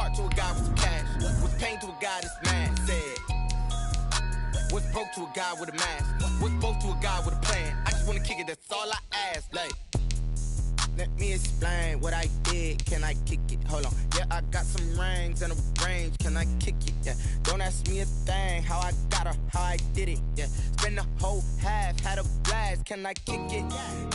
hard to a guy with some cash. Was pain to a guy that's mad. Said, what's broke to a guy with a mask? What's both to a guy with a plan? I just wanna kick it, that's all I ask. Like, let me explain what I did. Can I kick it? Hold on. Yeah, I got some rings and a range. Can I kick it? Yeah. Don't ask me a thing. How I got her, how I did it. Yeah. Spend the whole half, had a blast. Can I kick it?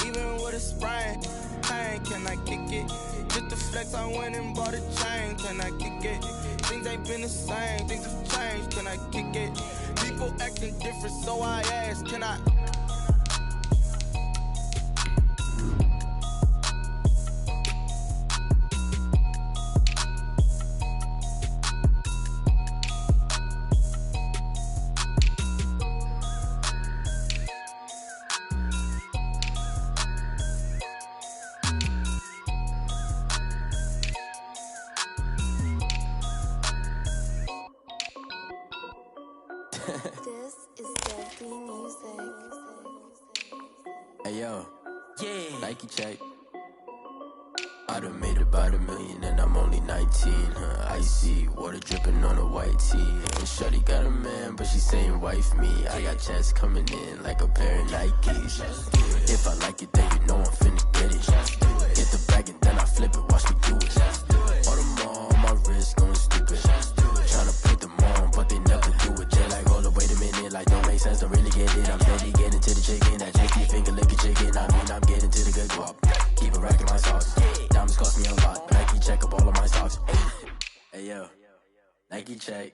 Even with a sprain. Pain, can I kick it? Just the flex, I went and bought a chain. Can I kick it? Things ain't been the same. Things have changed. Can I kick it? People acting different, so I ask. Can I? This is Deadly Music. Hey yo, yeah, Nike check. I done made about $1 million and I'm only 19. Icy water dripping on a white tee. And shorty got a man, but she saying wife me. I got checks coming in like a pair of Nikes. If I like it, then you know I'm finna get it. Get the bag and then I flip it, watch me do it. All them all on my wrist going stupid. Tryna put them on, but they never do it. They're like, hold up, wait a minute, like don't make sense, don't really get it. I'm steady getting to the chicken, that chicky finger licking chicken. I mean, I'm getting to the good guap. Keep a rack in my socks. Diamonds cost me a lot. Nike check up all of my socks. Hey yo, Nike check.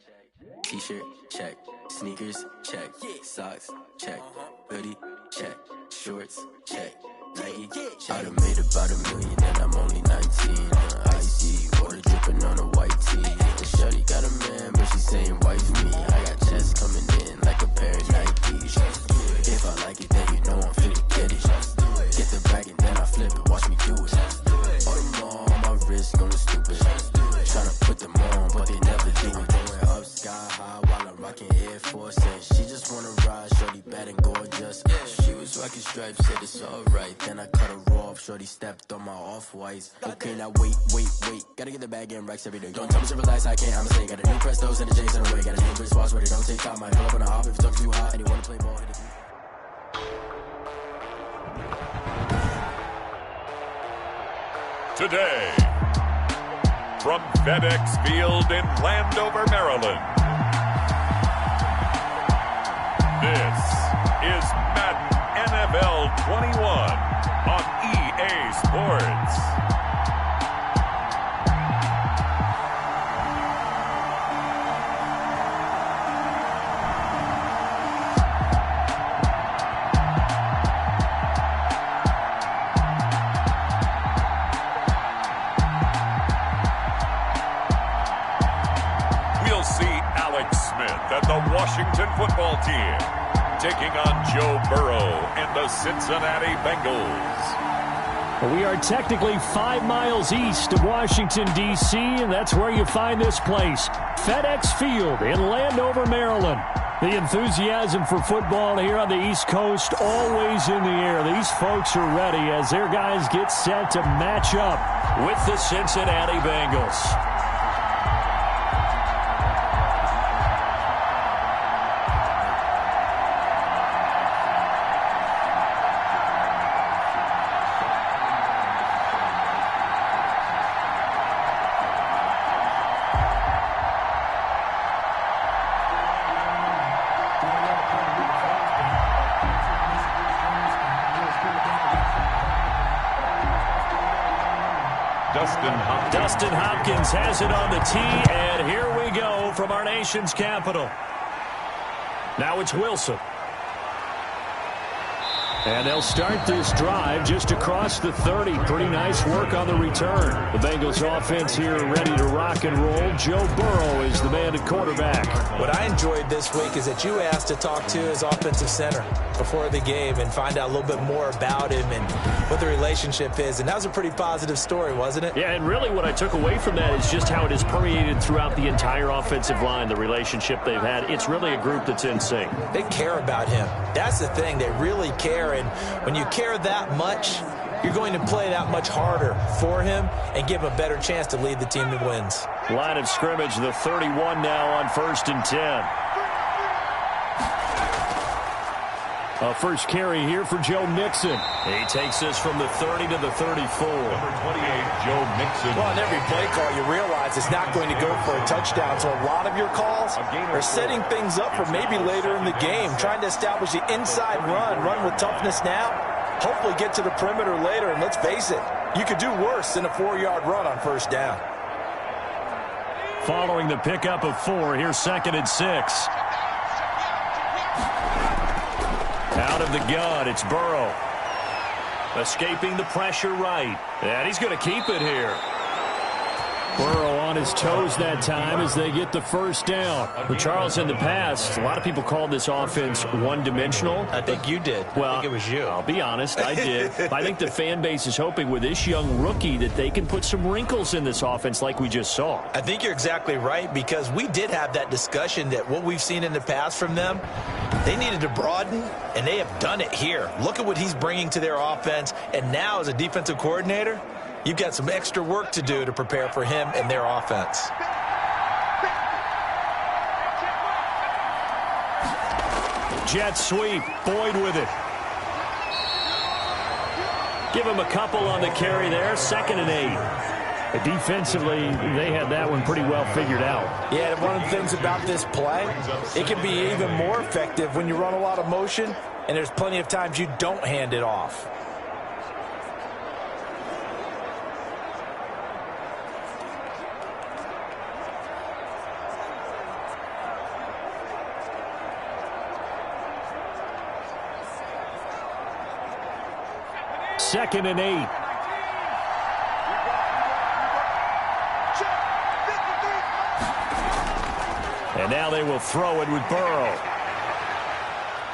T-shirt check. Sneakers check. Socks check. Hoodie check. Shorts check. Nike I done made about $1 million and I'm only 19. Icy water dripping on a white tee. And shorty got a man, but she saying wife me. I got checks coming in like a pair of Nikes. If I like it, then you know I'm finna get it. Get the bag and then I flip it, watch me do it. All them all on my wrist going stupid. Tryna put them on, but they never do it. Going up sky high while I'm rocking Air Force. And she just wanna ride, shorty bad and gorgeous. She was rocking stripes, said it's alright. Then I cut her off, shorty stepped on my off-whites. Okay, now wait. Gotta get the bag and racks every day. Don't tell me to relax, I can't, I'ma say. Got a new Prestos and a J's in the way. Got a new British watch, but it don't take time. Might pull up on a hop if it talks too hot. And you wanna play ball, hit it. Today, from FedEx Field in Landover, Maryland, this is Madden NFL 21 on EA Sports. And the Washington football team taking on Joe Burrow and the Cincinnati Bengals. Well, we are technically 5 miles east of Washington, D.C., and that's where you find this place, FedEx Field in Landover, Maryland. The enthusiasm for football here on the East Coast always in the air. These folks are ready as their guys get set to match up with the Cincinnati Bengals. Dustin Hopkins has it on the tee, and here we go from our nation's capital. Now it's Wilson. And they'll start this drive just across the 30. Pretty nice work on the return. The Bengals offense here ready to rock and roll. Joe Burrow is the man at quarterback. What I enjoyed this week is that you asked to talk to his offensive center before the game and find out a little bit more about him and what the relationship is. And that was a pretty positive story, wasn't it? Yeah, and really what I took away from that is just how it has permeated throughout the entire offensive line, the relationship they've had. It's really a group that's in sync. They care about him. That's the thing. They really care. And when you care that much, you're going to play that much harder for him and give him a better chance to lead the team to wins. Line of scrimmage, the 31 now on 1st and 10. A first carry here for Joe Mixon. He takes this from the 30 to the 34. Number 28, Joe Mixon. Well, on every play call, you realize it's not going to go for a touchdown. So a lot of your calls are setting things up for maybe later in the game, trying to establish the inside run with toughness now, hopefully get to the perimeter later. And let's face it, you could do worse than a 4-yard run on first down. Following the pickup of 4, here's 2nd and 6. Out of the gun, it's Burrow. Escaping the pressure right. And he's going to keep it here. Burrow on his toes that time as they get the first down. Well, Charles, in the past, a lot of people called this offense one-dimensional. I think you did. Well, I think it was you. I'll be honest, I did. I think the fan base is hoping with this young rookie that they can put some wrinkles in this offense like we just saw. I think you're exactly right, because we did have that discussion that what we've seen in the past from them, they needed to broaden, and they have done it here. Look at what he's bringing to their offense, and now as a defensive coordinator, you've got some extra work to do to prepare for him and their offense. Jet sweep, Boyd with it. Give him a couple on the carry there, 2nd and 8. Defensively, they had that one pretty well figured out. Yeah, one of the things about this play, it can be even more effective when you run a lot of motion, and there's plenty of times you don't hand it off. Second and 8. And now they will throw it with Burrow.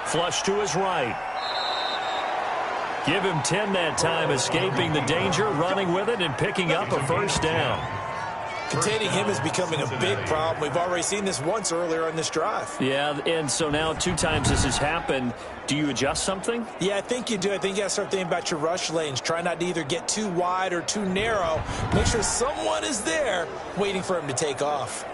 Flush to his right. Give him 10 that time, escaping the danger, running with it, and picking up a first down. Containing him is becoming a big problem. We've already seen this once earlier on this drive. Yeah, and so now 2 times this has happened. Do you adjust something? Yeah, I think you do. I think you got to start thinking about your rush lanes. Try not to either get too wide or too narrow. Make sure someone is there waiting for him to take off.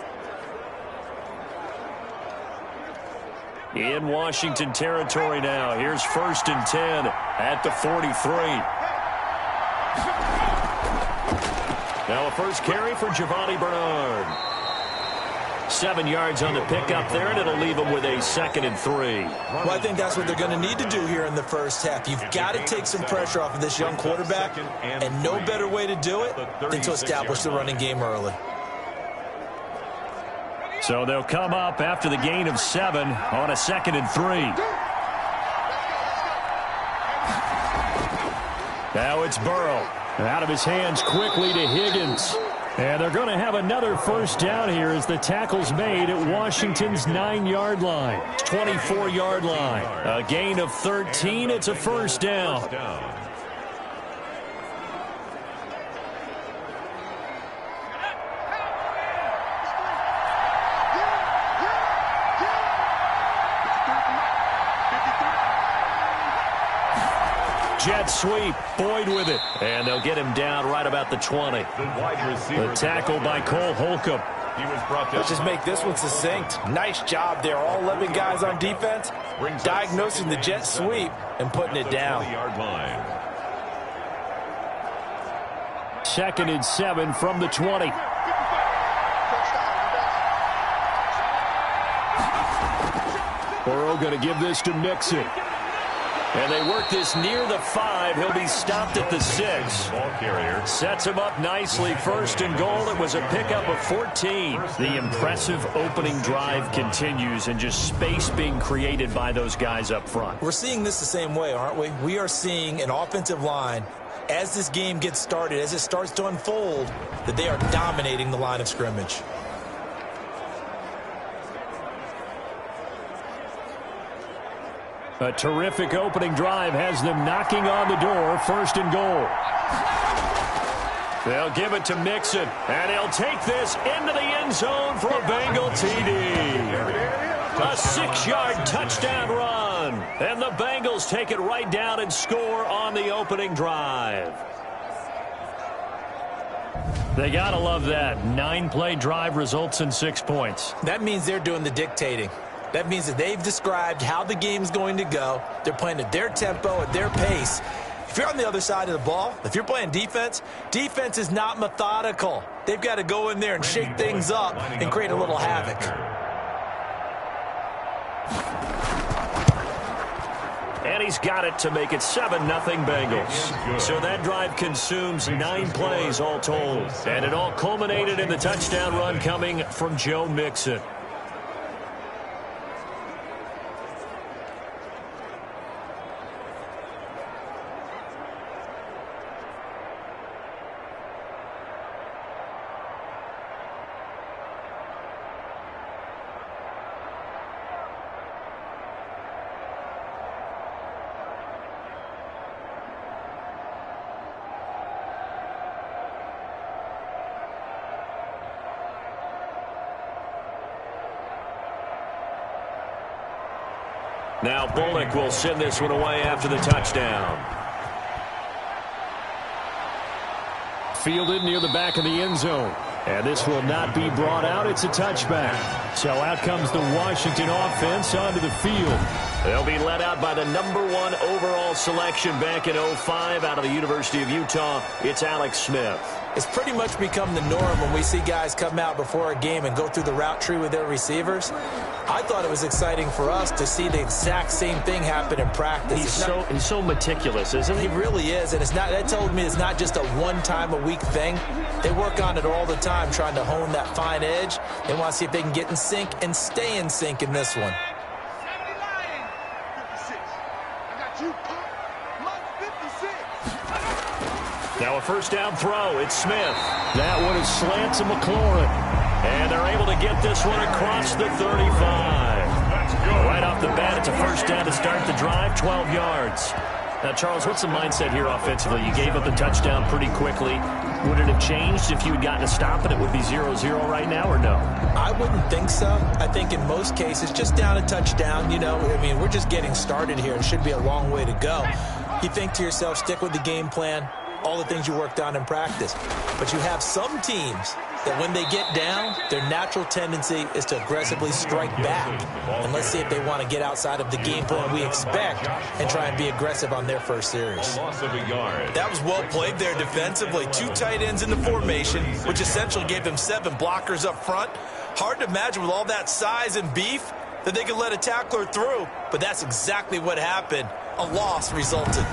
In Washington territory now. Here's 1st and 10 at the 43. Now a first carry for Giovanni Bernard. 7 yards on the pickup there, and it'll leave him with a 2nd and 3. Well, I think that's what they're going to need to do here in the first half. You've got to take some pressure off of this young quarterback, and no better way to do it than to establish the running game early. So they'll come up after the gain of 7 on a 2nd and 3. Now it's Burrow. Out of his hands quickly to Higgins. And they're going to have another first down here as the tackle's made at Washington's 9-yard line. 24-yard line. A gain of 13. It's a first down. Jet sweep, Boyd with it, and they'll get him down right about the 20. The tackle by Cole Holcomb. Let's just make this one succinct. Nice job there. All 11 guys on defense diagnosing the jet sweep and putting it down. 2nd and 7 from the 20. Burrow going to give this to Mixon. And they work this near the 5. He'll be stopped at the 6. Sets him up nicely. 1st and goal. It was a pickup of 14. The impressive opening drive continues, and just space being created by those guys up front. We're seeing this the same way, aren't we? We are seeing an offensive line, as this game gets started, as it starts to unfold, that they are dominating the line of scrimmage. A terrific opening drive has them knocking on the door. 1st and goal. They'll give it to Mixon, and he'll take this into the end zone for a Bengal TD. A 6-yard touchdown run. And the Bengals take it right down and score on the opening drive. They got to love that. 9-play drive results in 6 points. That means they're doing the dictating. That means that they've described how the game's going to go. They're playing at their tempo, at their pace. If you're on the other side of the ball, if you're playing defense, defense is not methodical. They've got to go in there and shake things up and create a little havoc. And he's got it to make it 7-0 Bengals. So that drive consumes 9 plays all told. And it all culminated in the touchdown run coming from Joe Mixon. Now Bullock will send this one away after the touchdown. Fielded near the back of the end zone. And this will not be brought out. It's a touchback. So out comes the Washington offense onto the field. They'll be led out by the #1 overall selection back in 2005 out of the University of Utah. It's Alex Smith. It's pretty much become the norm when we see guys come out before a game and go through the route tree with their receivers. I thought it was exciting for us to see the exact same thing happen in practice. He's so meticulous, isn't he? He really is, and that told me it's not just a one-time-a-week thing. They work on it all the time, trying to hone that fine edge. They want to see if they can get in sync and stay in sync in this one. Now a first down throw. It's Smith. That one is slant to McLaurin. And they're able to get this one across the 35. Right off the bat, it's a first down to start the drive, 12 yards. Now, Charles, what's the mindset here offensively? You gave up the touchdown pretty quickly. Would it have changed if you had gotten a stop and it would be 0-0 right now, or no? I wouldn't think so. I think in most cases, just down a touchdown, we're just getting started here. It should be a long way to go. You think to yourself, stick with the game plan, all the things you worked on in practice. But you have some teams that when they get down, their natural tendency is to aggressively strike back. And let's see if they want to get outside of the game plan we expect and try and be aggressive on their first series. That was well played there defensively. 2 tight ends in the formation, which essentially gave them 7 blockers up front. Hard to imagine with all that size and beef that they could let a tackler through. But that's exactly what happened. A loss resulted.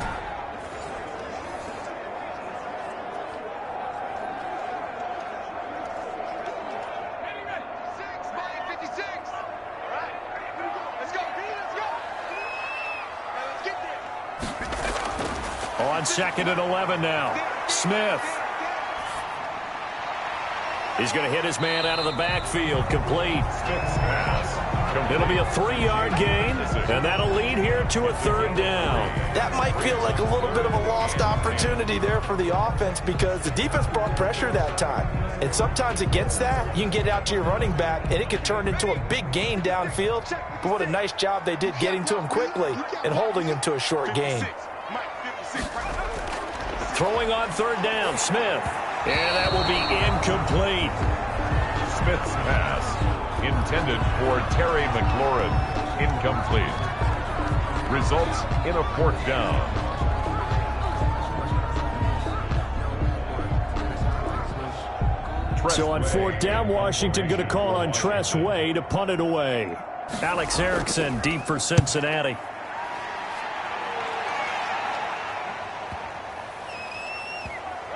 On 2nd and 11 now. Smith. He's going to hit his man out of the backfield. Complete. It'll be a 3-yard gain, and that'll lead here to a 3rd down. That might feel like a little bit of a lost opportunity there for the offense because the defense brought pressure that time. And sometimes against that, you can get out to your running back, and it could turn into a big gain downfield. But what a nice job they did getting to him quickly and holding him to a short gain. Throwing on 3rd down, Smith. And that will be incomplete. Smith's pass intended for Terry McLaurin. Incomplete. Results in a 4th down. So on 4th down, Washington going to call on Tress Way to punt it away. Alex Erickson deep for Cincinnati.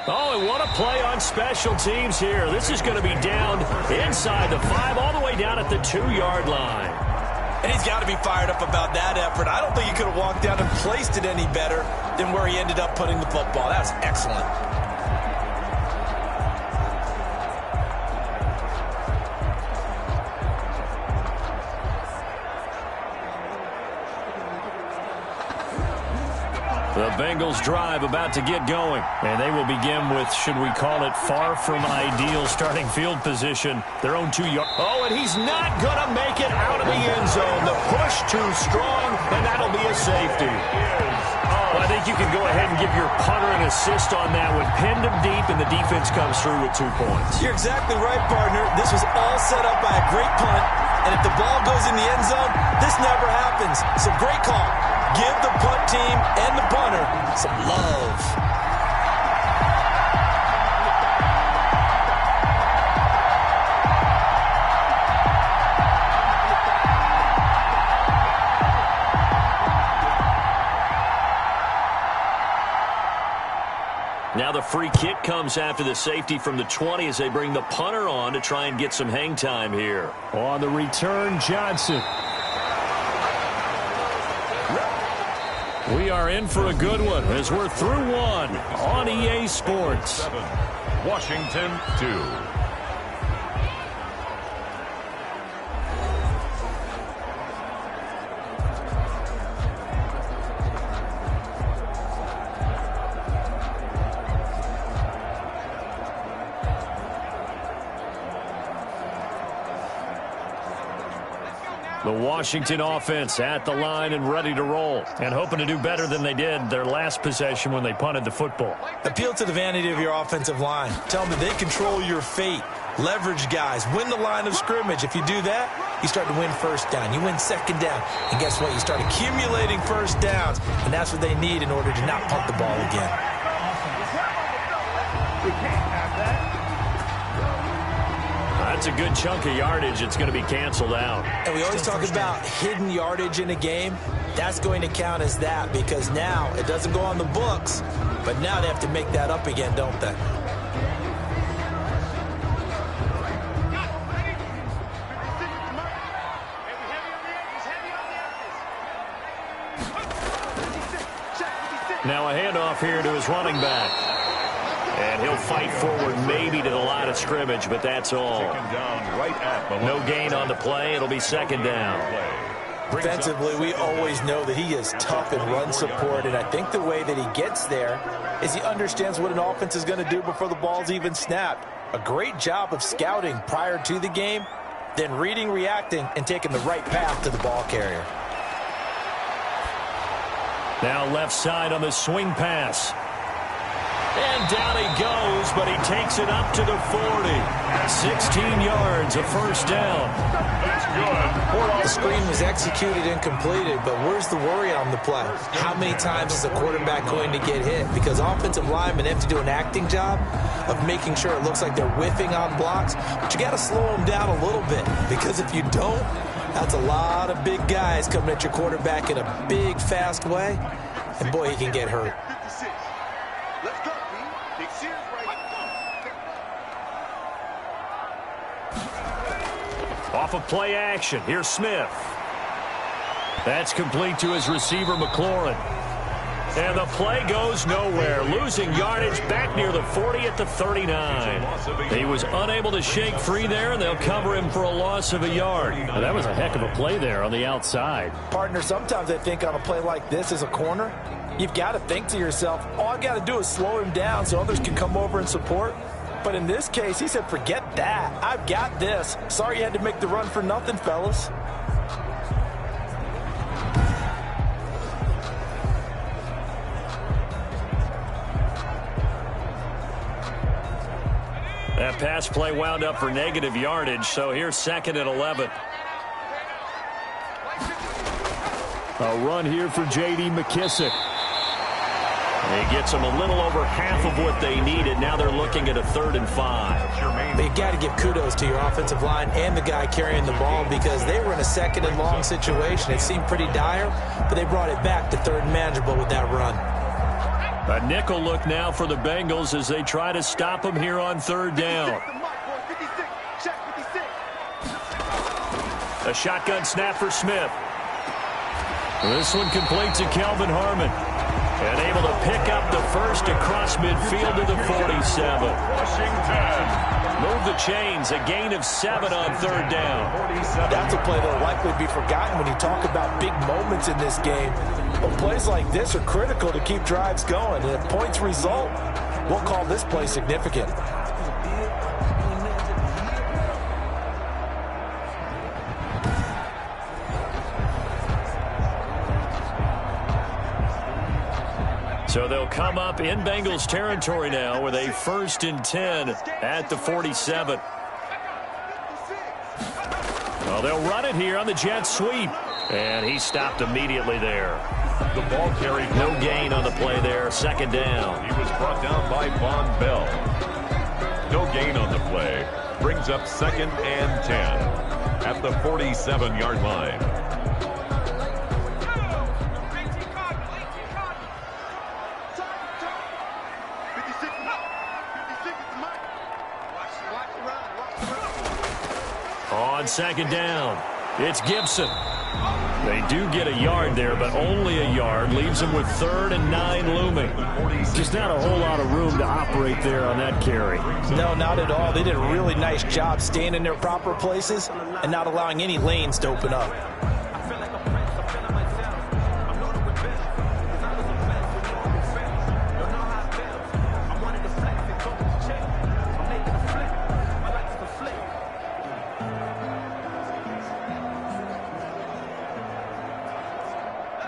Oh, and what a play on special teams here. This is going to be down inside the 5, all the way down at the 2-yard line. And he's got to be fired up about that effort. I don't think he could have walked down and placed it any better than where he ended up putting the football. That was excellent. The Bengals drive about to get going. And they will begin with, should we call it, far from ideal starting field position. Their own 2-yard. Oh, and he's not going to make it out of the end zone. The push too strong, and that'll be a safety. Well, I think you can go ahead and give your punter an assist on that one. Pinned him deep, and the defense comes through with 2 points. You're exactly right, partner. This was all set up by a great punt. And if the ball goes in the end zone, this never happens. So great call. Give the punt team and the punter some love. Now the free kick comes after the safety from the 20 as they bring the punter on to try and get some hang time here. On the return, Johnson. We are in for a good one as we're through one on EA Sports. 7, Washington 2. The Washington offense at the line and ready to roll, and hoping to do better than they did their last possession when they punted the football. Appeal to the vanity of your offensive line. Tell them they control your fate. Leverage guys. Win the line of scrimmage. If you do that, you start to win first down. You win second down. And guess what? You start accumulating first downs, and that's what they need in order to not punt the ball again. That's a good chunk of yardage. It's going to be canceled out. And we always talk about hidden yardage in a game. That's going to count as that because now it doesn't go on the books, but now they have to make that up again, don't they? Now a handoff here to his running back. And he'll fight forward maybe to the line of scrimmage, but that's all. No gain on the play. It'll be second down. Defensively, we always know that he is tough in run support, and I think the way that he gets there is he understands what an offense is going to do before the ball's even snapped. A great job of scouting prior to the game, then reading, reacting, and taking the right path to the ball carrier. Now left side on the swing pass. And down he goes, but he takes it up to the 40. 16 yards, a first down. That's good. The screen was executed and completed, but where's the worry on the play? How many times is the quarterback going to get hit? Because offensive linemen have to do an acting job of making sure it looks like they're whiffing on blocks, but you got to slow them down a little bit, because if you don't, that's a lot of big guys coming at your quarterback in a big, fast way, and boy, he can get hurt. Off of play action, here's Smith. That's complete to his receiver, McLaurin. And the play goes nowhere, losing yardage back near the 40 at the 39. He was unable to shake free there, and they'll cover him for a loss of a yard. Now, that was a heck of a play there on the outside. Partner, sometimes I think on a play like this as a corner, you've got to think to yourself, all I've got to do is slow him down so others can come over and support. But in this case, he said, forget that. I've got this. Sorry you had to make the run for nothing, fellas. That pass play wound up for negative yardage, so here's second and 11. A run here for J.D. McKissick. He gets them a little over half of what they needed. Now they're looking at a 3rd and 5. But you got to give kudos to your offensive line and the guy carrying the ball, because they were in a 2nd and long situation. It seemed pretty dire, but they brought it back to 3rd and manageable with that run. A nickel look now for the Bengals as they try to stop him here on 3rd down. A shotgun snap for Smith. This one complete to Kelvin Harmon. And able to pick up the first across midfield to the 47. Washington. Move the chains, a gain of 7 on 3rd down. That's a play that will likely be forgotten when you talk about big moments in this game. Well, plays like this are critical to keep drives going. And if points result, we'll call this play significant. So they'll come up in Bengals territory now with a 1st and 10 at the 47. Well, they'll run it here on the jet sweep. And he stopped immediately there. The ball carried. No gain on the play there. 2nd down. He was brought down by Von Bell. No gain on the play. Brings up 2nd and 10 at the 47-yard line. On 2nd down, it's Gibson. They do get a yard there, but only a yard. Leaves them with 3rd and 9 looming. Just not a whole lot of room to operate there on that carry. No, not at all. They did a really nice job staying in their proper places and not allowing any lanes to open up.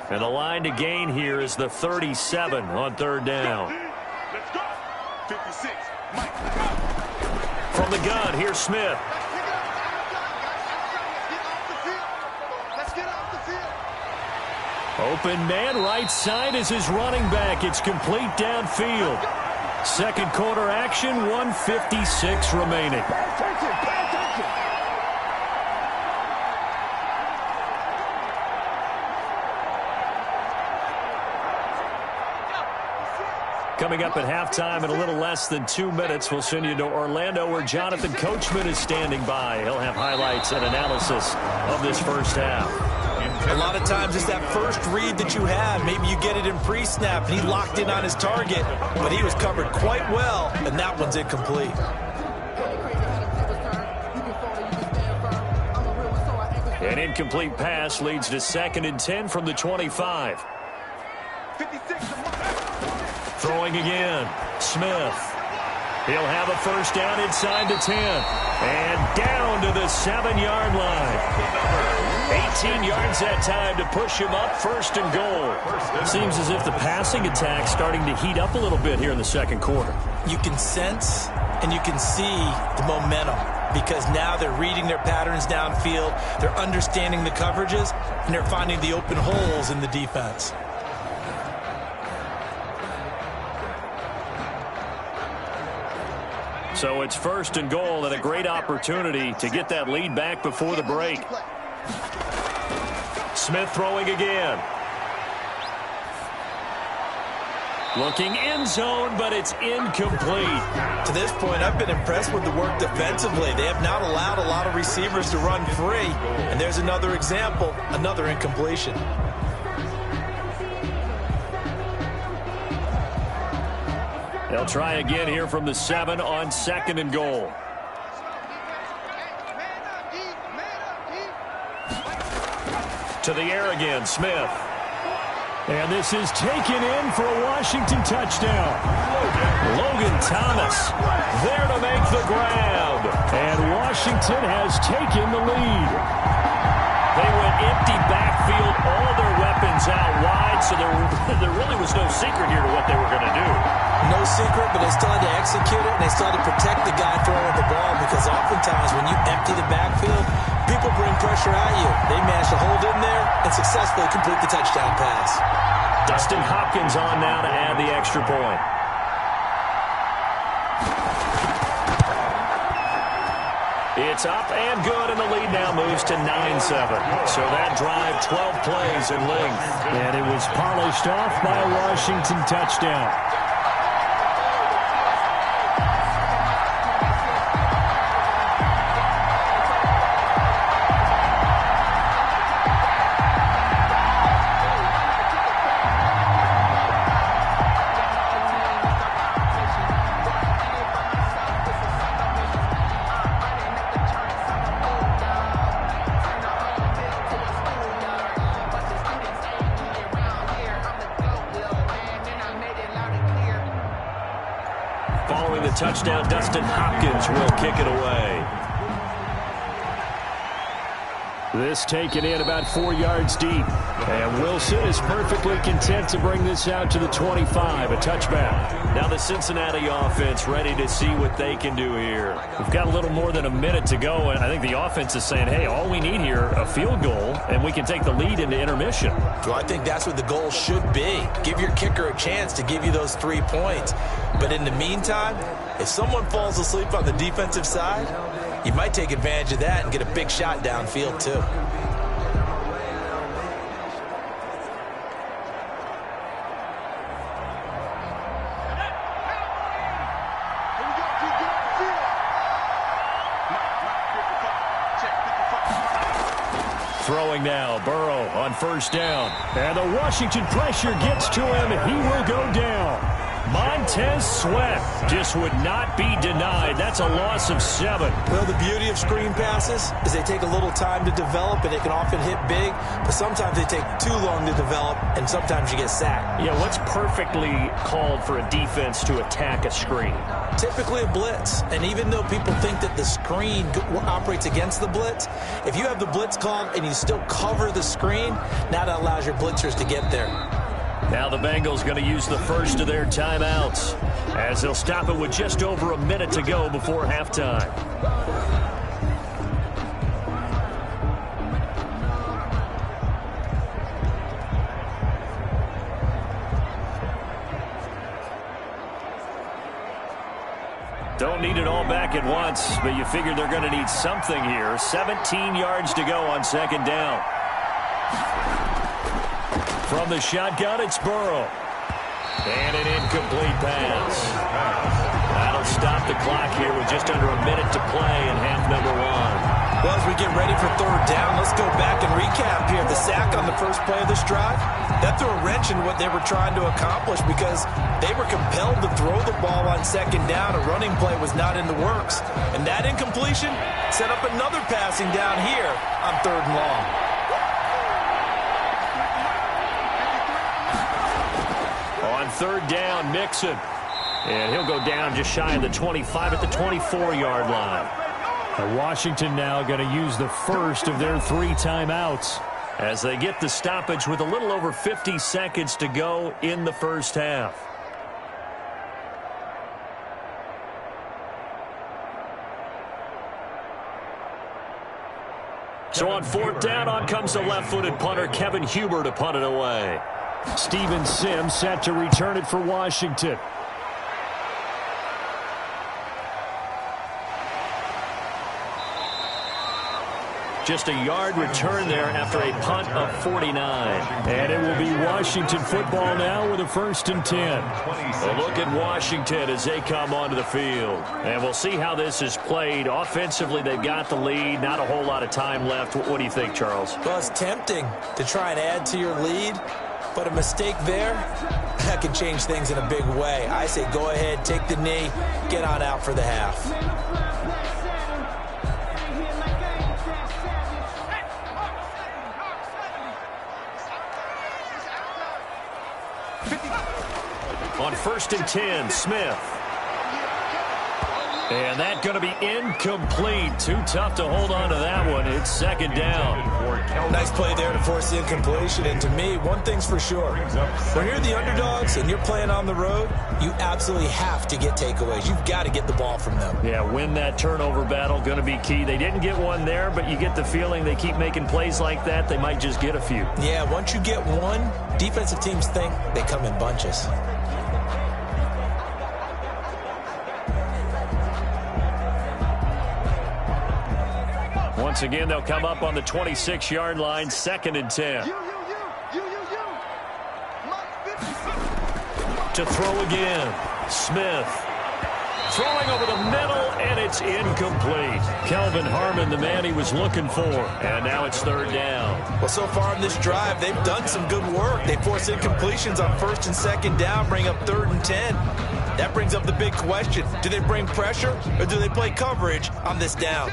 And the line to gain here is the 37 on 3rd down. Let's go. 56. Mike. From the gun, here's Smith. Let's get off the field. Open man right side is his running back. It's complete downfield. 2nd quarter action, 1:56 remaining. Coming up at halftime in a little less than 2 minutes, we'll send you to Orlando where Jonathan Coachman is standing by. He'll have highlights and analysis of this first half. A lot of times it's that first read that you have. Maybe you get it in pre-snap, and he locked in on his target, but he was covered quite well, and that one's incomplete. An incomplete pass leads to 2nd and 10 from the 25. 56. Throwing again, Smith. He'll have a first down inside the 10. And down to the 7-yard line. 18 yards that time to push him up, 1st and goal. It seems as if the passing attack's starting to heat up a little bit here in the 2nd quarter. You can sense and you can see the momentum because now they're reading their patterns downfield, they're understanding the coverages, and they're finding the open holes in the defense. So it's 1st and goal and a great opportunity to get that lead back before the break. Smith throwing again. Looking end zone, but it's incomplete. To this point, I've been impressed with the work defensively. They have not allowed a lot of receivers to run free. And there's another example, another incompletion. They'll try again here from the 7 on 2nd and goal. To the air again, Smith. And this is taken in for a Washington touchdown. Logan Thomas there to make the grab. And Washington has taken the lead. They went empty backfield, all their weapons out wide, so there really was no secret here to what they were going to do. No secret, but they still had to execute it, and they still had to protect the guy throwing the ball because oftentimes when you empty the backfield, people bring pressure at you. They managed to hold in there and successfully complete the touchdown pass. Dustin Hopkins on now to add the extra point. It's up and good, and the lead now moves to 9-7. So that drive, 12 plays in length. And it was polished off by a Washington touchdown. touchdown. Dustin Hopkins will kick it away. This taken in about 4 yards deep. And Wilson is perfectly content to bring this out to the 25, a touchback. Now the Cincinnati offense ready to see what they can do here. We've got a little more than a minute to go, and I think the offense is saying, hey, all we need here, a field goal, and we can take the lead into intermission. Well, I think that's what the goal should be. Give your kicker a chance to give you those 3 points. But in the meantime, if someone falls asleep on the defensive side, you might take advantage of that and get a big shot downfield, too. Throwing now, Burrow on first down. And the Washington pressure gets to him. He will go down. Montez Sweat just would not be denied. That's a loss of 7. Well, the beauty of screen passes is they take a little time to develop, and it can often hit big, but sometimes they take too long to develop, and sometimes you get sacked. Yeah, what's perfectly called for a defense to attack a screen? Typically a blitz, and even though people think that the screen operates against the blitz, if you have the blitz called and you still cover the screen, now that allows your blitzers to get there. Now the Bengals going to use the first of their timeouts as they'll stop it with just over a minute to go before halftime. Don't need it all back at once, but you figure they're going to need something here. 17 yards to go on second down. From the shotgun, it's Burrow. And an incomplete pass. That'll stop the clock here with just under a minute to play in half number 1. Well, as we get ready for third down, let's go back and recap here. The sack on the first play of this drive, that threw a wrench in what they were trying to accomplish because they were compelled to throw the ball on second down. A running play was not in the works. And that incompletion set up another passing down here on third and long. On third down, Mixon. And he'll go down just shy of the 25 at the 24-yard line. And Washington now going to use the first of their 3 timeouts as they get the stoppage with a little over 50 seconds to go in the first half. So on fourth down, on comes the left-footed punter, Kevin Huber, to punt it away. Steven Sims set to return it for Washington. Just a yard return there after a punt of 49. And it will be Washington football now with a 1st and 10. A look at Washington as they come onto the field. And we'll see how this is played. Offensively, they've got the lead. Not a whole lot of time left. What do you think, Charles? Well, it's tempting to try and add to your lead. But a mistake there, that can change things in a big way. I say go ahead, take the knee, get on out for the half. On 1st and 10, Smith. And that's going to be incomplete. Too tough to hold on to that one. It's second down. Nice play there to force the incompletion. And to me, one thing's for sure. When you're the underdogs and you're playing on the road, you absolutely have to get takeaways. You've got to get the ball from them. Yeah, win that turnover battle, going to be key. They didn't get one there, but you get the feeling they keep making plays like that, they might just get a few. Yeah, once you get one, defensive teams think they come in bunches. Once again, they'll come up on the 26-yard line, 2nd and 10. To throw again, Smith. Throwing over the middle, and it's incomplete. Kelvin Harmon, the man he was looking for. And now it's 3rd down. Well, so far in this drive, they've done some good work. They force incompletions on 1st and 2nd down, bring up 3rd and 10. That brings up the big question. Do they bring pressure, or do they play coverage on this down?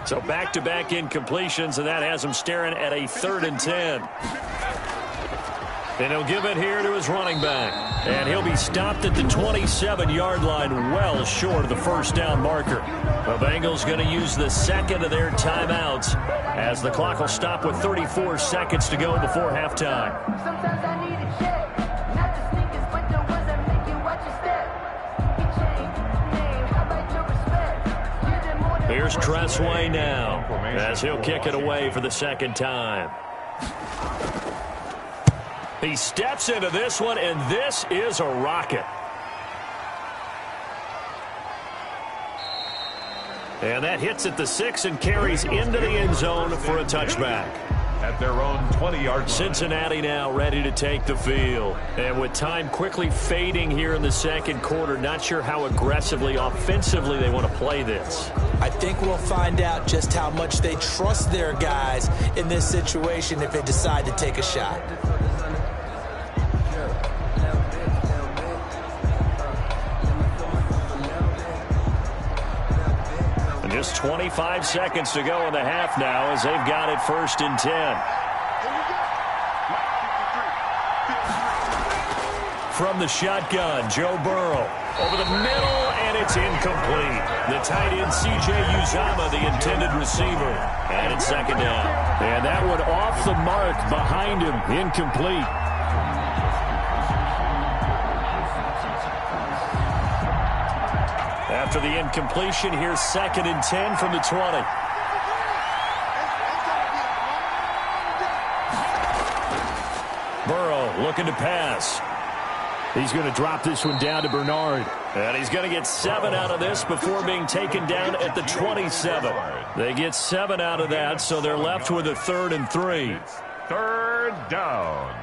So back-to-back incompletions, and that has them staring at a 3rd and 10. And he'll give it here to his running back. And he'll be stopped at the 27-yard line, well short of the first down marker. The Bengals going to use the second of their timeouts as the clock will stop with 34 seconds to go before halftime. Sometimes I need a check, not the sneakers, but the ones that make you watch your step. You change name, how about your respect? Here's Tressway now as he'll kick it away for the second time. He steps into this one, and this is a rocket. And that hits at the 6 and carries into the end zone for a touchback. At their own 20-yard line. Cincinnati now ready to take the field. And with time quickly fading here in the second quarter, not sure how aggressively, offensively they want to play this. I think we'll find out just how much they trust their guys in this situation if they decide to take a shot. Just 25 seconds to go in the half now as they've got it 1st and 10. From the shotgun, Joe Burrow over the middle, and it's incomplete. The tight end, C.J. Uzomah, the intended receiver. And it's 2nd down. And that one off the mark behind him, incomplete. After the incompletion, here's 2nd and 10 from the 20. Burrow looking to pass. He's going to drop this one down to Bernard. And he's going to get 7 out of this before being taken down at the 27. They get 7 out of that, so they're left with a 3rd and 3. 3rd down.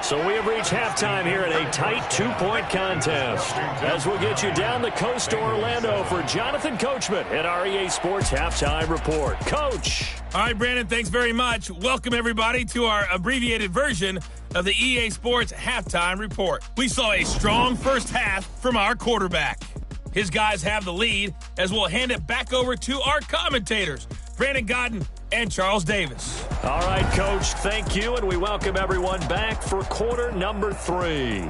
So we have reached halftime here in a tight 2-point contest. As we'll get you down the coast to Orlando for Jonathan Coachman at our EA Sports Halftime Report. Coach. All right, Brandon, thanks very much. Welcome, everybody, to our abbreviated version of the EA Sports Halftime Report. We saw a strong first half from our quarterback. His guys have the lead as we'll hand it back over to our commentators, Brandon Godden and Charles Davis. All right, Coach, thank you, and we welcome everyone back for quarter number 3.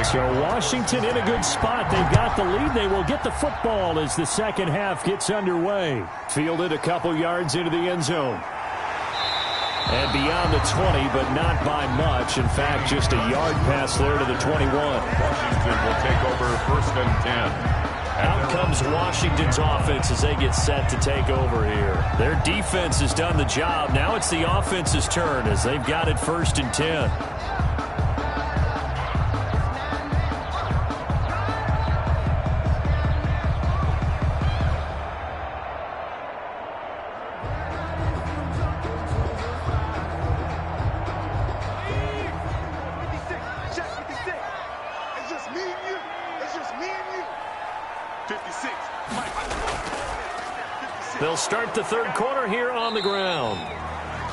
So Washington in a good spot. They've got the lead. They will get the football as the second half gets underway. Fielded a couple yards into the end zone. And beyond the 20, but not by much. In fact, just a yard pass there to the 21. Washington will take over 1st and 10. Out comes Washington's offense as they get set to take over here. Their defense has done the job. Now it's the offense's turn as they've got it 1st and 10. They'll start the third quarter here on the ground.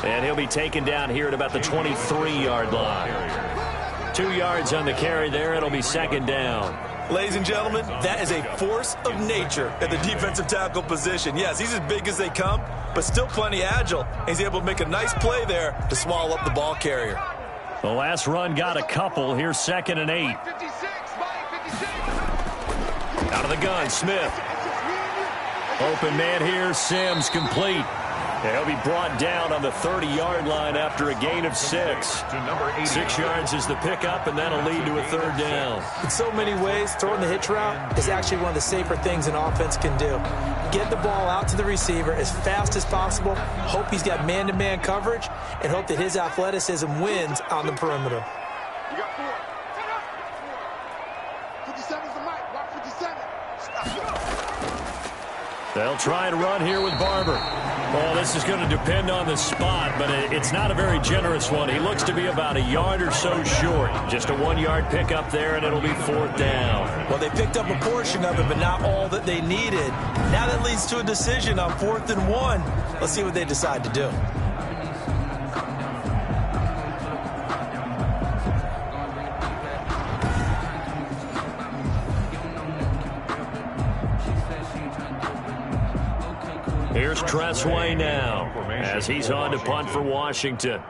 And he'll be taken down here at about the 23-yard line. 2 yards on the carry there. It'll be 2nd down. Ladies and gentlemen, that is a force of nature at the defensive tackle position. Yes, he's as big as they come, but still plenty agile. He's able to make a nice play there to swallow up the ball carrier. The last run got a couple. Here's 2nd and 8. Out of the gun, Smith. Open man here, Sims complete. He'll be brought down on the 30-yard line after a gain of 6. 6 yards is the pickup, and that'll lead to a 3rd down. In so many ways, throwing the hitch route is actually one of the safer things an offense can do. Get the ball out to the receiver as fast as possible, hope he's got man-to-man coverage, and hope that his athleticism wins on the perimeter. You got 4. 57's the mic. Watch 57. They'll try and run here with Barber. Well, this is going to depend on the spot, but it's not a very generous one. He looks to be about a yard or so short. Just a 1-yard pickup there, and it'll be 4th down. Well, they picked up a portion of it, but not all that they needed. Now that leads to a decision on 4th and 1. Let's see what they decide to do. Here's Tressway now as he's on to punt for Washington.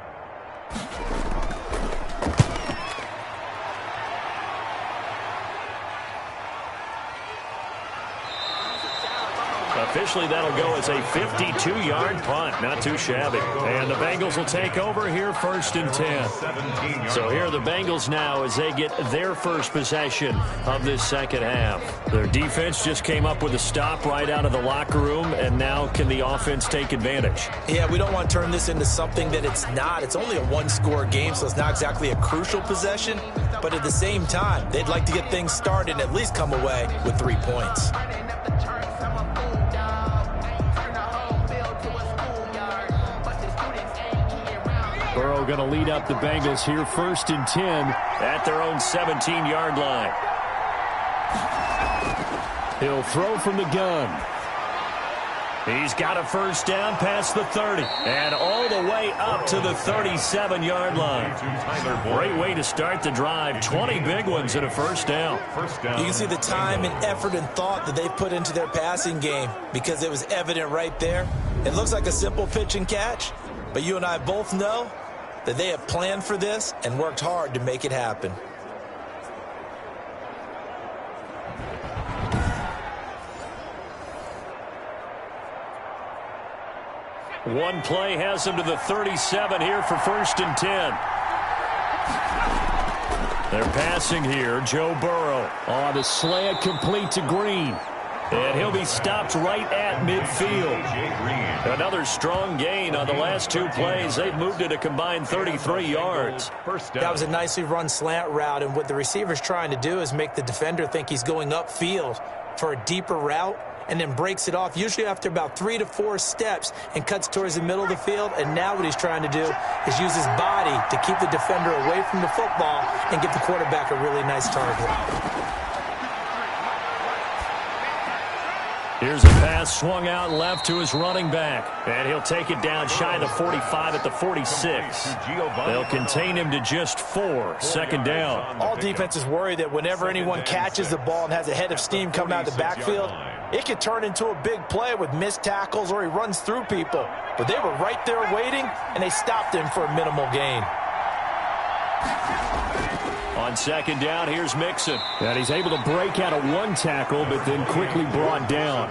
Officially, that'll go as a 52-yard punt. Not too shabby. And the Bengals will take over here 1st and 10. So here are the Bengals now as they get their first possession of this second half. Their defense just came up with a stop right out of the locker room, and now can the offense take advantage? Yeah, we don't want to turn this into something that it's not. It's only a 1-score game, so it's not exactly a crucial possession. But at the same time, they'd like to get things started and at least come away with 3 points. Burrow going to lead up the Bengals here 1st and 10 at their own 17-yard line. He'll throw from the gun. He's got a 1st down past the 30 and all the way up to the 37-yard line. Great way to start the drive. 20 big ones and a 1st down. You can see the time and effort and thought that they've put into their passing game because it was evident right there. It looks like a simple pitch and catch, but you and I both know that they have planned for this and worked hard to make it happen. One play has him to the 37 here for 1st and 10. They're passing here. Joe Burrow on the slant, complete to Green. And he'll be stopped right at midfield. Another strong gain on the last 2 plays. They've moved it a combined 33 yards. That was a nicely run slant route, and what the receiver's trying to do is make the defender think he's going upfield for a deeper route, and then breaks it off, usually after about 3 to 4 steps, and cuts towards the middle of the field. And now what he's trying to do is use his body to keep the defender away from the football and give the quarterback a really nice target. Here's a pass swung out left to his running back. And he'll take it down shy of the 45 at the 46. They'll contain him to just 4. 2nd down. All defenses worry that whenever anyone catches the ball and has a head of steam coming out of the backfield, it could turn into a big play with missed tackles or he runs through people. But they were right there waiting, and they stopped him for a minimal gain. On 2nd down, here's Mixon. And he's able to break out of 1 tackle, but then quickly brought down.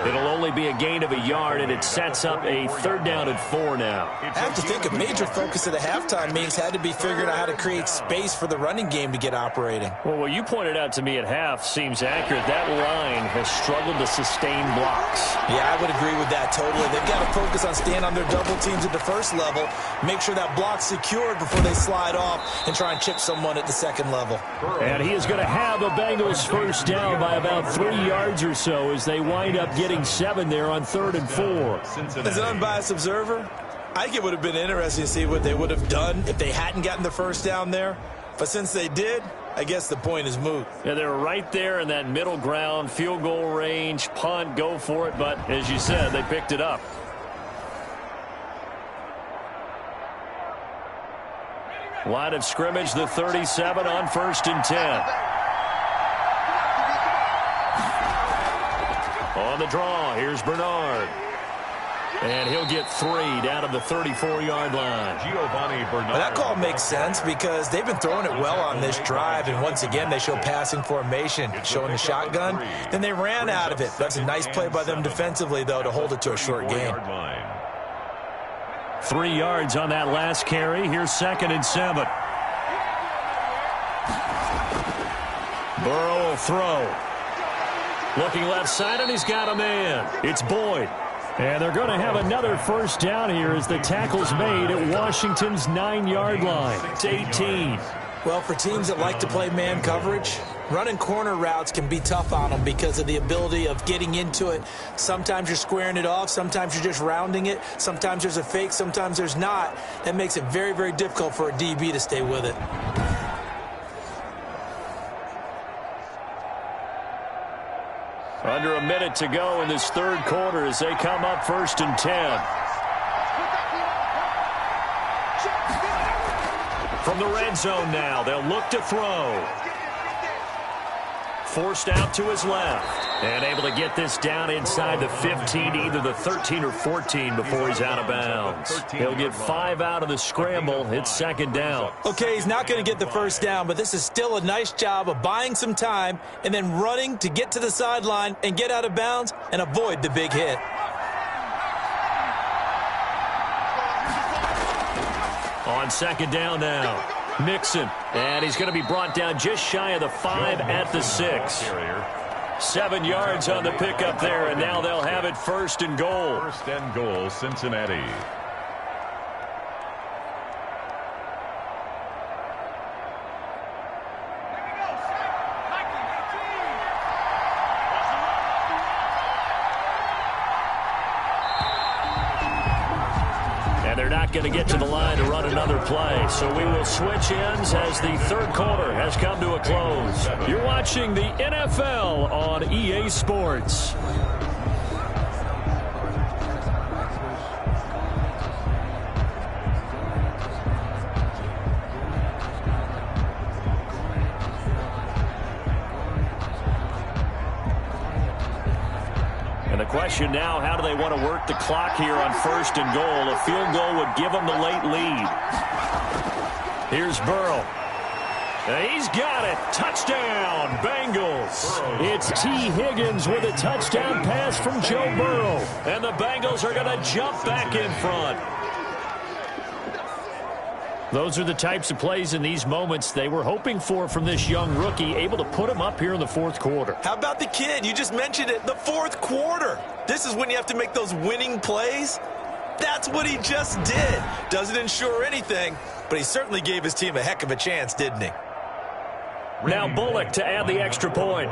It'll only be a gain of a yard, and it sets up a 3rd down and 4 now. I have to think a major focus of the halftime meetings had to be figuring out how to create space for the running game to get operating. Well, what you pointed out to me at half seems accurate. That line has struggled to sustain blocks. Yeah, I would agree with that totally. They've got to focus on staying on their double teams at the 1st level, make sure that block's secured before they slide off and try and chip someone at the 2nd level. And he is going to have the Bengals 1st down by about 3 yards or so as they wind up getting 7 there on 3rd and 4. As an unbiased observer, I think it would have been interesting to see what they would have done if they hadn't gotten the 1st down there. But since they did, I guess the point is moot. Yeah, they're right there in that middle ground, field goal range, punt, go for it. But as you said, they picked it up. Line of scrimmage, the 37 on 1st and 10. On the draw, here's Bernard. And he'll get 3 down to the 34-yard line. Well, that call makes sense because they've been throwing it well on this drive, and once again they show passing formation, showing the shotgun. Then they ran out of it. That's a nice play by them defensively, though, to hold it to a short gain. 3 yards on that last carry. Here's 2nd and 7. Burrow will throw. Looking left side, and he's got a man. It's Boyd. And they're going to have another 1st down here as the tackle's made at Washington's 9-yard line. It's 18. Well, for teams that like to play man coverage, running corner routes can be tough on them because of the ability of getting into it. Sometimes you're squaring it off. Sometimes you're just rounding it. Sometimes there's a fake. Sometimes there's not. That makes it very, very difficult for a DB to stay with it. Under a minute to go in this third quarter as they come up 1st and 10. From the red zone now, they'll look to throw. Forced out to his left. And able to get this down inside the 15, either the 13 or 14 before he's out of bounds. He'll get 5 out of the scramble. It's 2nd down. Okay, he's not going to get the first down, but this is still a nice job of buying some time and then running to get to the sideline and get out of bounds and avoid the big hit. On 2nd down now, Mixon. And he's going to be brought down just shy of the 5 at the 6. 7 yards on the pickup there, and now they'll have it 1st and goal. 1st and goal, Cincinnati. They're not going to get to the line to run another play. So we will switch ends as the third quarter has come to a close. You're watching the NFL on EA Sports. And the question now, how do they want to work the clock here on 1st and goal? A field goal would give them the late lead. Here's Burrow. And he's got it. Touchdown, Bengals. It's T. Higgins with a touchdown pass from Joe Burrow. And the Bengals are going to jump back in front. Those are the types of plays in these moments they were hoping for from this young rookie, able to put him up here in the 4th quarter. How about the kid? You just mentioned it, the 4th quarter. This is when you have to make those winning plays. That's what he just did. Doesn't ensure anything, but he certainly gave his team a heck of a chance, didn't he? Now Bullock to add the extra point.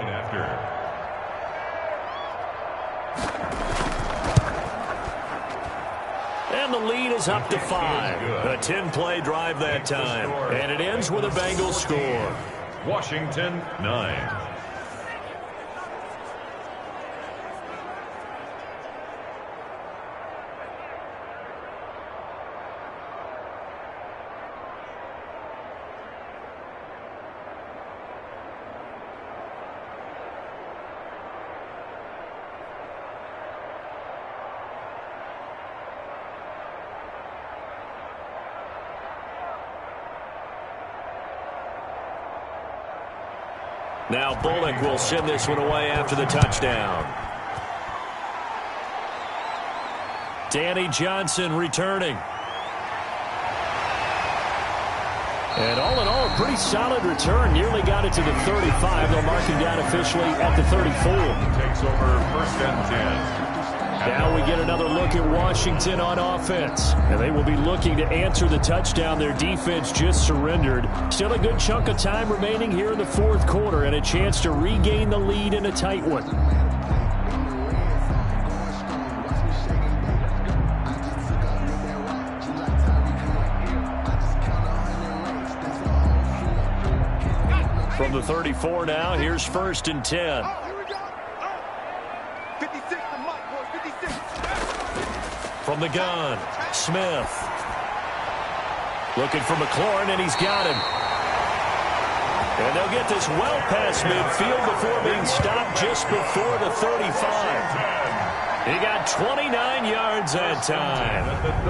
And the lead is up to 5. A 10-play drive that time. And it ends with a Bengals score. Washington, 9. Now Bullock will send this one away after the touchdown. Danny Johnson returning. And all in all, a pretty solid return. Nearly got it to the 35. They'll mark him down officially at the 34. Takes over 1st and 10. Now we get another look at Washington on offense. And they will be looking to answer the touchdown their defense just surrendered. Still a good chunk of time remaining here in the 4th quarter and a chance to regain the lead in a tight one. From the 34 now, here's 1st and 10. From the gun, Smith. Looking for McLaurin, and he's got him. And they'll get this well past midfield before being stopped just before the 35. He got 29 yards that time.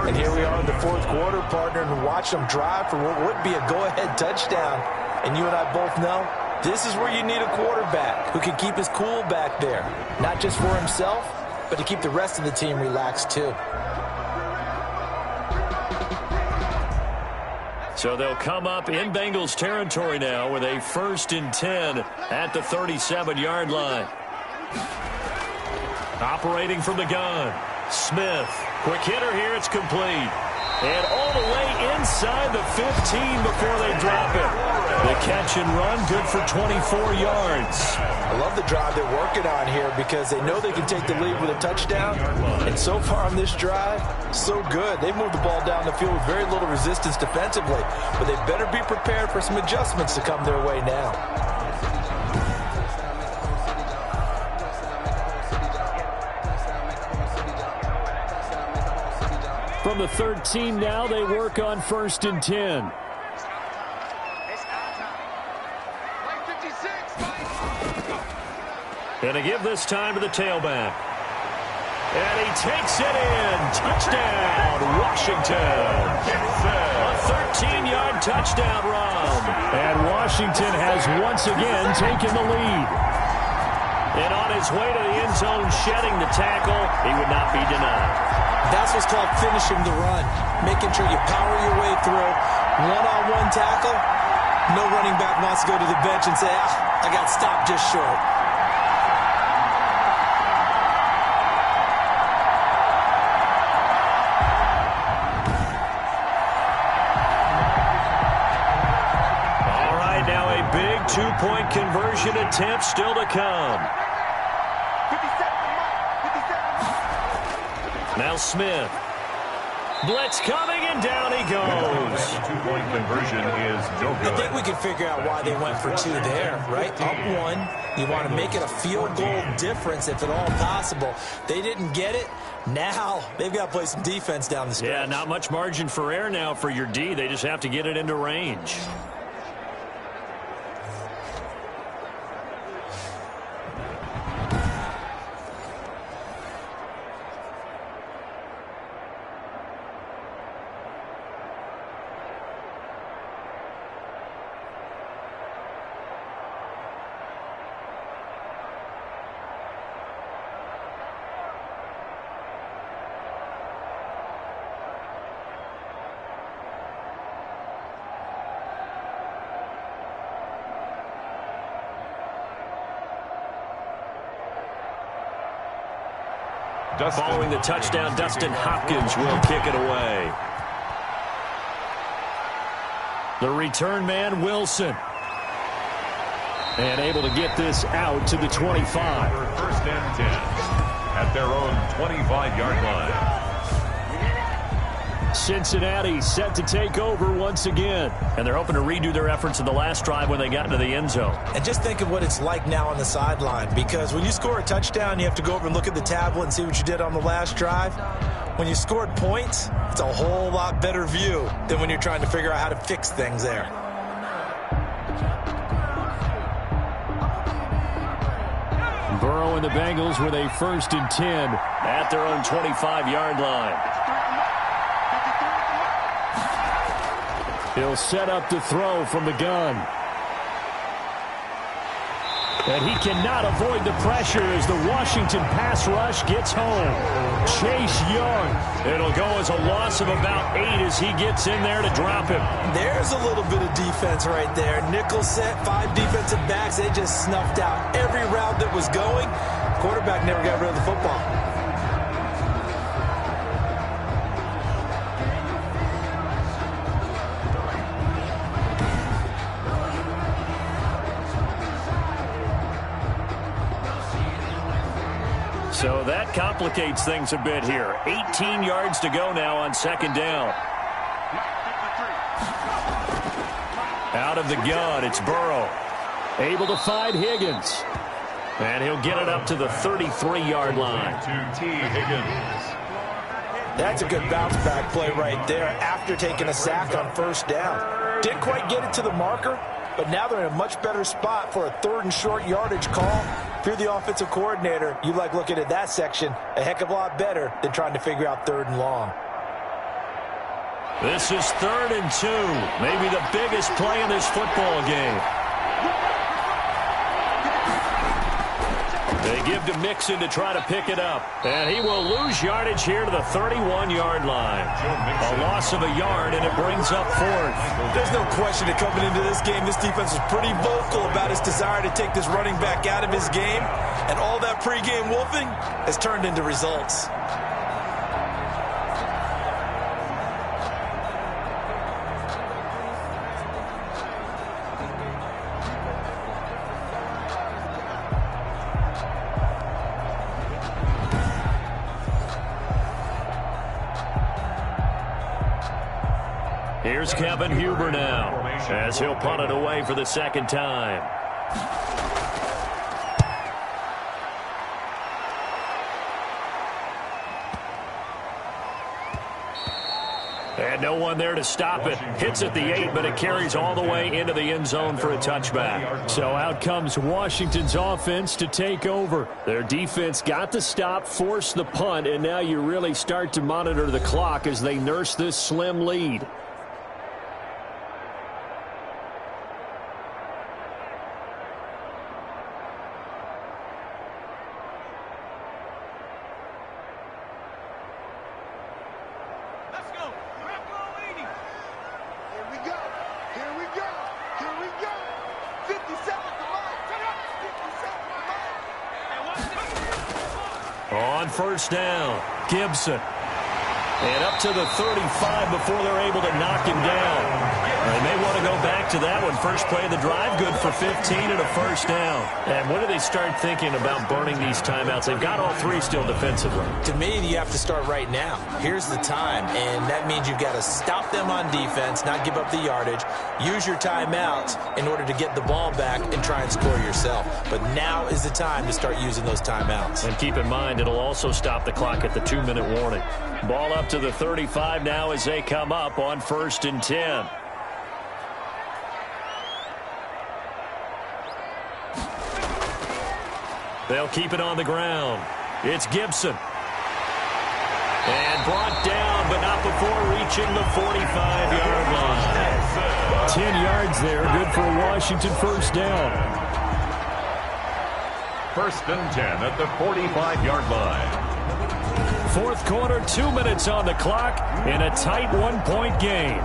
And here we are in the 4th quarter, partner, and watch them drive for what would be a go-ahead touchdown. And you and I both know this is where you need a quarterback who can keep his cool back there. Not just for himself, but to keep the rest of the team relaxed too. So they'll come up in Bengals territory now with a 1st and 10 at the 37-yard line. Operating from the gun, Smith. Quick hitter here, it's complete. And all the way inside the 15 before they drop it. The catch and run, good for 24 yards. I love the drive they're working on here because they know they can take the lead with a touchdown. And so far on this drive, so good. They've moved the ball down the field with very little resistance defensively. But they better be prepared for some adjustments to come their way now. From the 13 now, they work on 1st and 10. And they give this time to the tailback. And he takes it in. Touchdown, Washington. A 13-yard touchdown run. And Washington has once again taken the lead. And on his way to the end zone, shedding the tackle, he would not be denied. That's what's called finishing the run. Making sure you power your way through. One-on-one tackle. No running back wants to go to the bench and say, I got stopped just short. Two-point conversion attempt still to come. Now Smith. Blitz coming, and down he goes. Two-point conversion is no good. I think we can figure out why they went for two there, right? Up one, you want to make it a field goal difference if at all possible. They didn't get it. Now they've got to play some defense down the stretch. Yeah, not much margin for error now for your D. They just have to get it into range. Following the touchdown, Dustin Hopkins will kick it away. The return man, Wilson. And able to get this out to the 25. First and 10 at their own 25-yard line. Cincinnati set to take over once again. And they're hoping to redo their efforts in the last drive when they got into the end zone. And just think of what it's like now on the sideline, because when you score a touchdown, you have to go over and look at the tablet and see what you did on the last drive. When you scored points, it's a whole lot better view than when you're trying to figure out how to fix things there. Burrow and the Bengals with a 1st and 10 at their own 25-yard line. He'll set up to throw from the gun. And he cannot avoid the pressure as the Washington pass rush gets home. Chase Young. It'll go as a loss of about 8 as he gets in there to drop him. There's a little bit of defense right there. Nickel set, 5 defensive backs. They just snuffed out every route that was going. Quarterback never got rid of the football. So that complicates things a bit here. 18 yards to go now on 2nd down. Out of the gun, it's Burrow. Able to find Higgins. And he'll get it up to the 33-yard line. To T. Higgins. That's a good bounce back play right there after taking a sack on 1st down. Didn't quite get it to the marker, but now they're in a much better spot for a 3rd and short yardage call. If you're the offensive coordinator, you like looking at that section a heck of a lot better than trying to figure out 3rd and long. This is 3rd and 2. Maybe the biggest play in this football game. They give to Mixon to try to pick it up. And he will lose yardage here to the 31-yard line. A loss of a yard, and it brings up 4th. There's no question that coming into this game, this defense was pretty vocal about its desire to take this running back out of his game. And all that pregame wolfing has turned into results. Here's Kevin Huber now, as he'll punt it away for the second time. And no one there to stop it. Hits at the 8, but it carries all the way into the end zone for a touchback. So out comes Washington's offense to take over. Their defense got the stop, forced the punt, and now you really start to monitor the clock as they nurse this slim lead. On first down, Gibson. And up to the 35 before they're able to knock him down. They may want to go back to that one. First play of the drive, good for 15 and a first down. And when do they start thinking about burning these timeouts? They've got all three still defensively. To me, you have to start right now. Here's the time, and that means you've got to stop them on defense, not give up the yardage, use your timeouts in order to get the ball back and try and score yourself. But now is the time to start using those timeouts. And keep in mind, it'll also stop the clock at the 2-minute warning. Ball up to the 35 now as they come up on 1st and 10. They'll keep it on the ground. It's Gibson. And brought down, but not before reaching the 45-yard line. 10 yards there, good for a Washington first down. 1st and 10 at the 45-yard line. Fourth quarter, 2 minutes on the clock in a tight one-point game.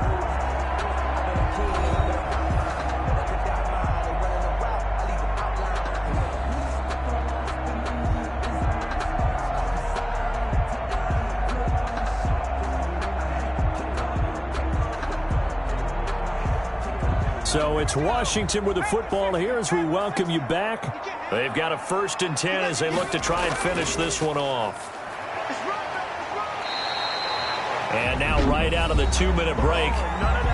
So it's Washington with the football here as we welcome you back. They've got a 1st and 10 as they look to try and finish this one off. And now right out of the 2-minute break,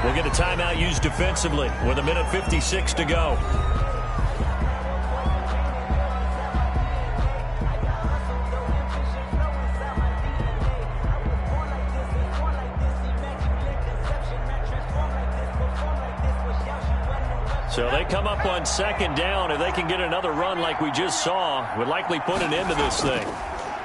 we'll get a timeout used defensively with 1:56 to go. So they come up on 2nd down. If they can get another run like we just saw, would likely put an end to this thing.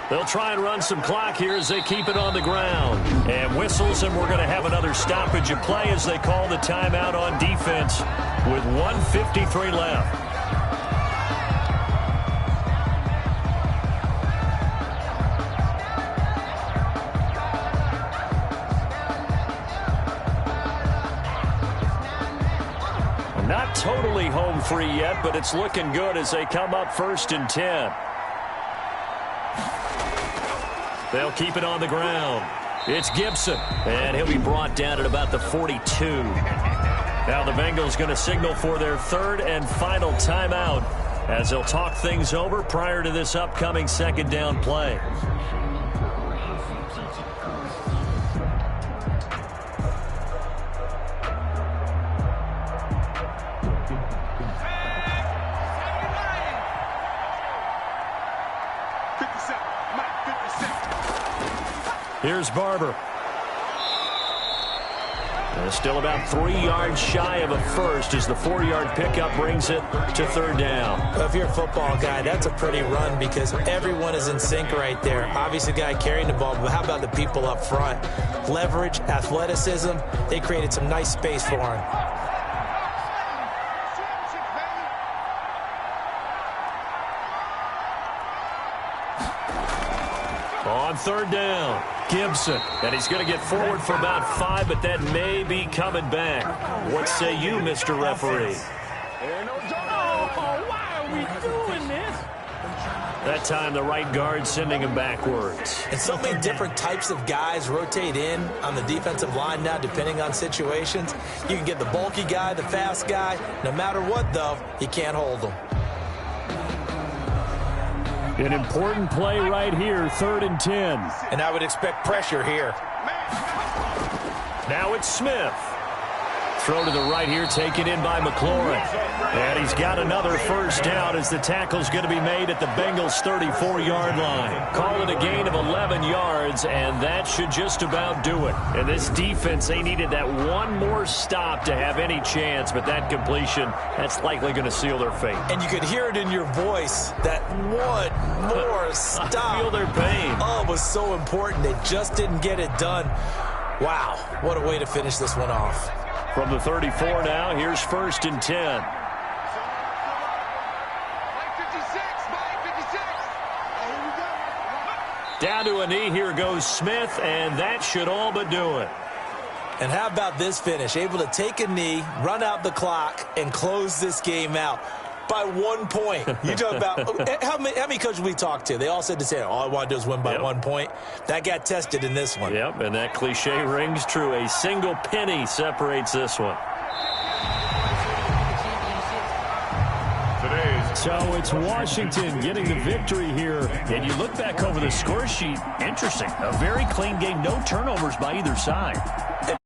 They'll try and run some clock here as they keep it on the ground. And whistles, and we're going to have another stoppage of play as they call the timeout on defense with 1:53 left. Not totally home free yet, but it's looking good as they come up 1st and 10. They'll keep it on the ground. It's Gibson, and he'll be brought down at about the 42. Now the Bengals going to signal for their 3rd and final timeout as they'll talk things over prior to this upcoming 2nd down play. Here's Barber. And still about 3 yards shy of a first as the 4-yard pickup brings it to 3rd down. Well, if you're a football guy, that's a pretty run because everyone is in sync right there. Obviously, the guy carrying the ball, but how about the people up front? Leverage, athleticism, they created some nice space for him. On 3rd down, Gibson. And he's going to get forward for about 5, but that may be coming back. What say you, Mr. Referee? Why are we doing this? That time, the right guard sending him backwards. And so many different types of guys rotate in on the defensive line now, depending on situations. You can get the bulky guy, the fast guy. No matter what, though, you can't hold them. An important play right here, 3rd and 10. And I would expect pressure here. Now it's Smith. Throw to the right here, taken in by McLaurin. And he's got another first down as the tackle's going to be made at the Bengals' 34-yard line. Call it a gain of 11 yards, and that should just about do it. And this defense, they needed that one more stop to have any chance, but that completion, that's likely going to seal their fate. And you could hear it in your voice, that one more stop. I feel their pain. Oh, it was so important. They just didn't get it done. Wow, what a way to finish this one off. From the 34 now, here's 1st and 10. Down to a knee, here goes Smith, and that should all but do it. And how about this finish? Able to take a knee, run out the clock, and close this game out by 1 point. You talk about how many coaches we talked to? They all said the same. All I want to do is win by 1 point. That got tested in this one. Yep, and that cliche rings true. A single penny separates this one. So it's Washington getting the victory here. And you look back over the score sheet, interesting. A very clean game, no turnovers by either side.